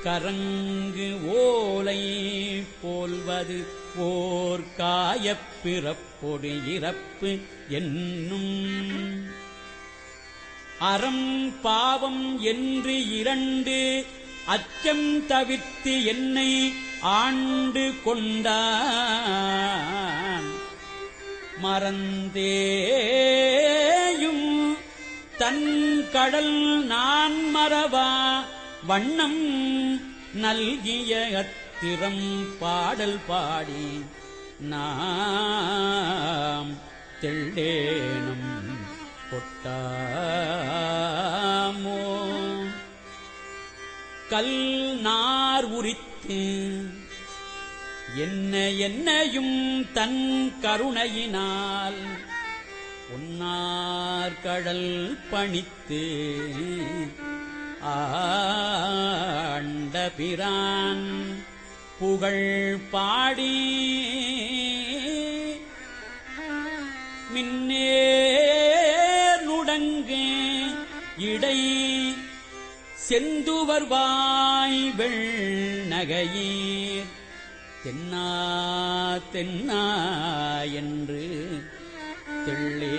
கரங்கு ஓலை போல்வது ஓர் காயப் பிறப்பொடு இறப்பு என்னும் அறம் பாவம் என்று இரண்டு அச்சம் தவிர்த்து என்னை ஆண்டு கொண்டான் மறந்தேயும் தன் கடல் நான் மறவா வண்ணம் நல்கிய அத்திரம் பாடல் பாடி நாம் தெள்ளேனும் கொட்டாமோ கல் நார் உரித்து என்னையும் தன் கருணையினால் உன்னார் கடல் பணித்து ஆண்ட பிரான் புகழ் பாடி மின்னே நுடங்கு இடை செந்துவர்வாய் வெள்நகையீர் தென்னா தென்னா என்று தெள்ளே